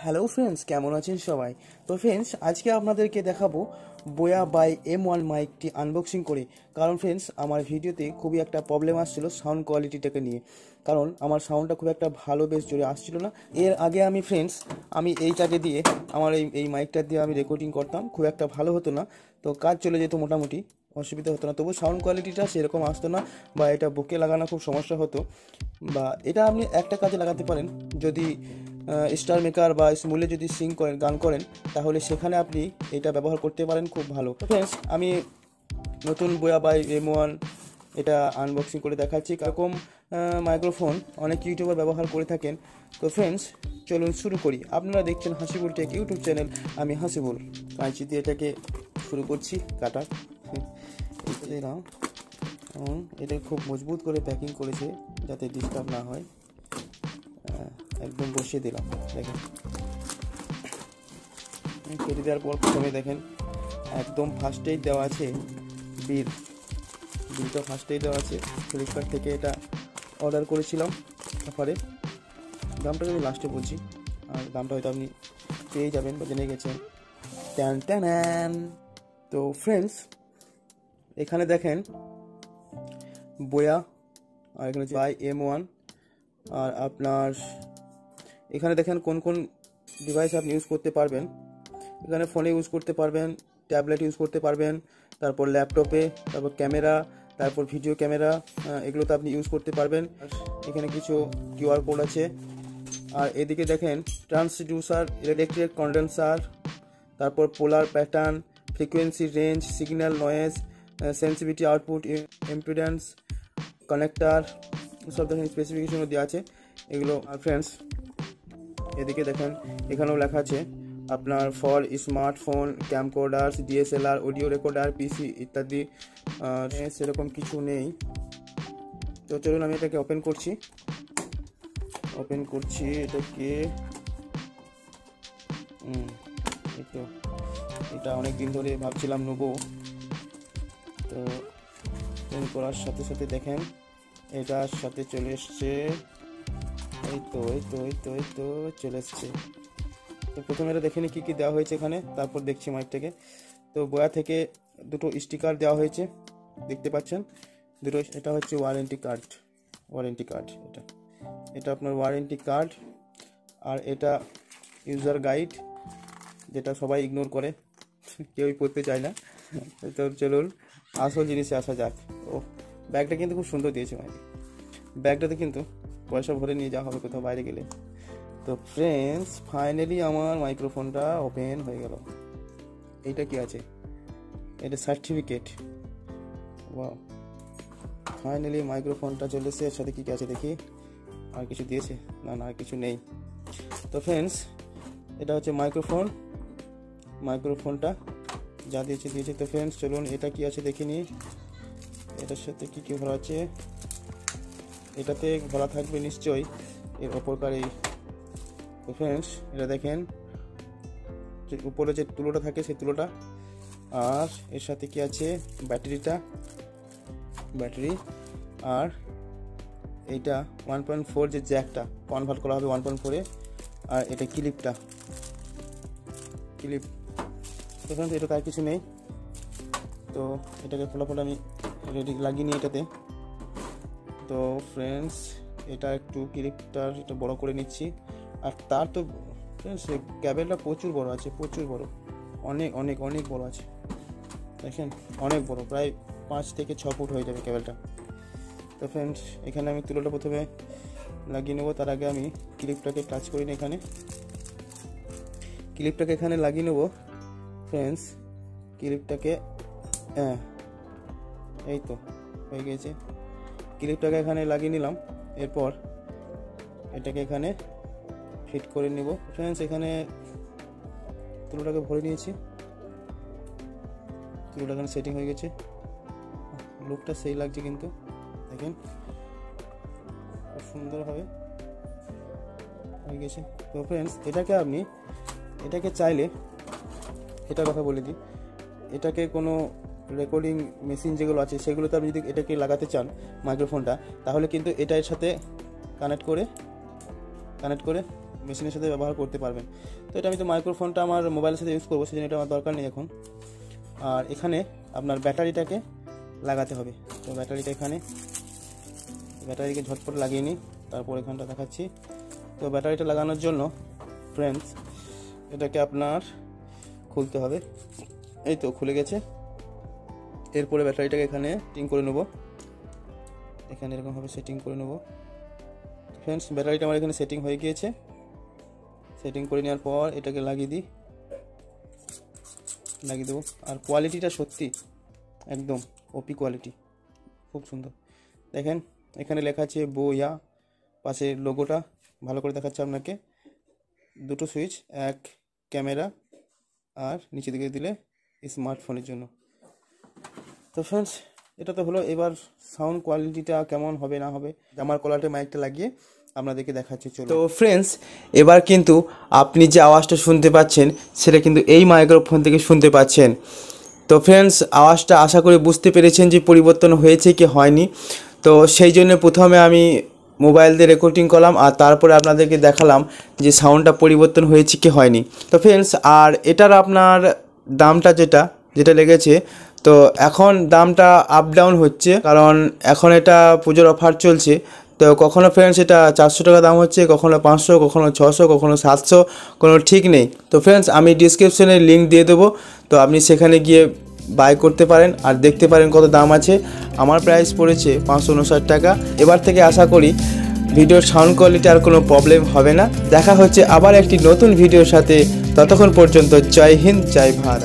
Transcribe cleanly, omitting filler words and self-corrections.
Hello friends, কেমন আছেন সবাই? তো ফ্রেন্ডস, আজকে আপনাদেরকে দেখাবো বোয়া বাই M1 মাইকটি আনবক্সিং করে। কারণ ফ্রেন্ডস, আমার ভিডিওতে খুবই একটা প্রবলেম আসছিল সাউন্ড কোয়ালিটিটাকে নিয়ে। কারণ আমার সাউন্ডটা খুব একটা ভালো বেশ জোরে আসছিল না। এর আগে আমি এইটাকে দিয়ে আমার এই মাইকটা দিয়ে আমি রেকর্ডিং করতাম, খুব একটা ভালো হতো না। তো কাজ চলে যেত মোটামুটি, অসুবিধা হতো না, তবু সাউন্ড কোয়ালিটিটা সেরকম আসতো না, বা এটা বুকে লাগানো খুব সমস্যা হতো। বা এটা আপনি একটা কাজে লাগাতে পারেন, যদি স্টার মেকার বা স্মুলে যদি সিং করেন, গান করেন, তাহলে সেখানে আপনি এটা ব্যবহার করতে পারেন, খুব ভালো। ফ্রেন্ডস, আমি নতুন বোয়া বাই M1 এটা আনবক্সিং করে দেখাচ্ছি। এরকম মাইক্রোফোন অনেক ইউটিউবার ব্যবহার করে থাকেন। তো ফ্রেন্ডস, চলুন শুরু করি। আপনারা দেখছেন হাসিবুল টেক ইউটিউব চ্যানেল, আমি হাসিবুল। কাঁচি দিয়ে এটাকে শুরু করছি কাটা। এটা খুব মজবুত করে প্যাকিং করেছে যাতে ডিস্টার্ব না হয়। একদম বসিয়ে দিলাম, দেখেন। কেটে দেওয়ার পর প্রথমে দেখেন একদম ফার্স্টেই দেওয়া আছে বিলটা ফার্স্টেই দেওয়া আছে। ফ্লিপকার্ট থেকে এটা অর্ডার করেছিলাম অফারে। দামটা আমি লাস্টে বলছি, আর দামটা হয়তো আপনি পেয়ে যাবেন বা জেনে গেছেন। ট্যান। তো ফ্রেন্ডস, এখানে দেখেন বোয়া, আর এখানে বাই M1। আর আপনার এখানে দেখেন কোন কোন ডিভাইস আপনি ইউজ করতে পারবেন। এখানে ফোনে ইউজ করতে পারবেন, ট্যাবলেট ইউজ করতে পারবেন, তারপর ল্যাপটপে, তারপর ক্যামেরা, তারপর ভিডিও ক্যামেরা, এগুলোতে আপনি ইউজ করতে পারবেন। এখানে কিছু QR কোড আছে। আর এদিকে দেখেন ট্রান্সডিউসার, ইলেকট্রিক কন্ডেন্সার, তারপর polar pattern, frequency range, signal noise, sensitivity, output impedance, connector, সব দেখেন স্পেসিফিকেশনও দেওয়া আছে এগুলো। আর ফ্রেন্ডস, এদিকে দেখেন এখানেও লেখা আছে আপনার for smartphone, camcorder, DSLR, audio recorder, PC ইত্যাদি। সেরকম কিছু নেই। তো চলুন আমি এটাকে ওপেন করছি এটাকে। এটা অনেক দিন ধরে ভাবছিলাম নেবো। তো ওপেন করার সাথে সাথে দেখেন এটার সাথে চলে এসছে। এই তো চলে এসছে। তো প্রথমে এটা দেখে নি কী কী দেওয়া হয়েছে এখানে, তারপর দেখছি মাইকটাকে। তো বোয়া থেকে দুটো স্টিকার দেওয়া হয়েছে, দেখতে পাচ্ছেন দুটো। এটা হচ্ছে ওয়ারেন্টি কার্ড। এটা আপনার ওয়ারেন্টি কার্ড। আর এটা ইউজার গাইড, যেটা সবাই ইগনোর করে, কেউই পড়তে চায় না। তো চলুন আসল জিনিসে আসা যাক। ও, ব্যাগটা কিন্তু খুব সুন্দর দিয়েছে ভাই। ব্যাগটাতে কিন্তু পয়সা ভরে নিয়ে যাওয়া হবে কোথাও বাইরে গেলে। তো ফ্রেন্ডস, ফাইনালি আমার মাইক্রোফোনটা ওপেন হয়ে গেল। এইটা কি আছে? এটা সার্টিফিকেট। ওয়াও, ফাইনালি মাইক্রোফোনটা চলে এসেছে। এর সাথে কী কী আছে দেখি। আর কিছু দিয়েছে? না, আর কিছু নেই। তো ফ্রেন্ডস, এটা হচ্ছে মাইক্রোফোনটা যা দিয়েছে। তো ফ্রেন্ডস, চলুন এটা কি আছে দেখে নিই। এটার সাথে কী কী ভরা আছে। এটাতে ভরা থাকবে নিশ্চয়ই এর অপরকার এই। তো ফ্রেন্ডস, এটা দেখেন যে উপরে যে তুলোটা থাকে সেই তুলোটা। আর এর সাথে কি আছে, ব্যাটারি। আর এইটা 1.4 যে জ্যাকটা কনভার্ট করা হবে 1.4-এ। আর এটা ক্লিপ। তো ফ্রেন্ডস, এটা তার কিছু নেই। তো এটাকে ফলাফল আমি রেডি লাগিয়ে নিই এটাতে। তো ফ্রেন্ডস, এটা একটু ক্লিপটা এটা বড় করে নিচ্ছি। আর তার তো ফ্রেন্ডস ক্যাবেলটা প্রচুর বড় আছে, অনেক বড় আছে। দেখেন অনেক বড়, প্রায় 5 থেকে 6 ফুট হয়ে যাবে ক্যাবেলটা। তো ফ্রেন্ডস, এখানে আমি তুলোটা প্রথমে লাগিয়ে নেবো। তার আগে আমি ক্লিপটাকে টাচ করি না। ক্লিপটাকে এখানে লাগিয়ে নেবো ফ্রেন্ডস। ক্লিপটাকে এই তো হয়ে গেছে। ক্লিপটাকে এখানে লাগিয়ে নিলাম। এরপর এটাকে এখানে ফিট করে নিব ফ্রেন্ডস। এখানে তুলোটাকে ভরে নিয়েছি। তুলোটা এখানে সেটিং হয়ে গেছে। লুকটা সেই লাগছে কিন্তু, দেখেন খুব সুন্দরভাবে হয়ে গেছে। তো ফ্রেন্ডস, এটাকে চাইলে, এটার কথা বলে দিই, এটাকে কোনো রেকর্ডিং মেশিন যেগুলো আছে সেগুলোতে আপনি যদি এটাকে লাগাতে চান মাইক্রোফোনটা, তাহলে কিন্তু এটার সাথে কানেক্ট করে মেশিনের সাথে ব্যবহার করতে পারবেন। তো এটা আমি তো মাইক্রোফোনটা আমার মোবাইলের সাথে ইউজ করবো, সেজন্য এটা আমার দরকার নেই এখন। আর এখানে আপনার ব্যাটারিটাকে লাগাতে হবে। তো ব্যাটারিটা এখানে, ব্যাটারিকে ঝটপট লাগিয়ে নিই, তারপর এখানটা দেখাচ্ছি। তো ব্যাটারিটা লাগানোর জন্য ফ্রেন্ডস এটাকে আপনার খুলতে হবে। এই তো খুলে গেছে। এরপরে ব্যাটারিটাকে এখানে সেটিং করে নেব, এখানে এরকমভাবে সেটিং করে নেব। ফ্রেন্ডস ব্যাটারিটা আমার এখানে সেটিং হয়ে গিয়েছে। সেটিং করে নেওয়ার পর এটাকে লাগিয়ে দেবো। আর কোয়ালিটিটা সত্যি একদম ওপি কোয়ালিটি, খুব সুন্দর। দেখেন এখানে লেখা আছে বোয়া, পাশে লোগোটা ভালো করে দেখাচ্ছে আপনাকে। দুটো সুইচ, এক ক্যামেরা আর নিচে দিকে দিলে স্মার্টফোনের জন্য। তো ফ্রেন্ডস এটা তো হলো। এবার সাউন্ড কোয়ালিটিটা কেমন হবে না হবে আমার কলারটে মাইকটা লাগিয়ে আপনাদেরকে দেখাচ্ছি। চলো। তো ফ্রেন্ডস এবার কিন্তু আপনি যে আওয়াজটা শুনতে পাচ্ছেন সেটা কিন্তু এই মাইক্রোফোন থেকে শুনতে পাচ্ছেন। তো ফ্রেন্ডস আওয়াজটা আশা করি বুঝতে পেরেছেন যে পরিবর্তন হয়েছে কি হয়নি। তো সেই জন্য প্রথমে আমি মোবাইল দিয়ে রেকর্ডিং করলাম আর তারপরে আপনাদেরকে দেখালাম যে সাউন্ডটা পরিবর্তন হয়েছে কি হয়নি। তো ফ্রেন্ডস আর এটার আপনার দামটা যেটা লেগেছে, তো এখন দামটা আপ ডাউন হচ্ছে, কারণ এখন এটা পুজোর অফার চলছে। তো কখনো ফ্রেন্ডস এটা 400 টাকা দাম হচ্ছে, কখনো 500, কখনো 600, কখনো 700, কোনো ঠিক নেই। তো ফ্রেন্ডস আমি ডিসক্রিপশনে লিঙ্ক দিয়ে দেবো, তো আপনি সেখানে গিয়ে বাই করতে পারেন আর দেখতে পারেন কত দাম আছে। আমার প্রাইস পড়েছে 559 টাকা। এবার থেকে আশা করি ভিডিওর সাউন্ড কোয়ালিটি আর কোনো প্রবলেম হবে না। দেখা হচ্ছে আবার একটি নতুন ভিডিওর সাথে। ততক্ষণ পর্যন্ত জয় হিন্দ, জয় ভারত।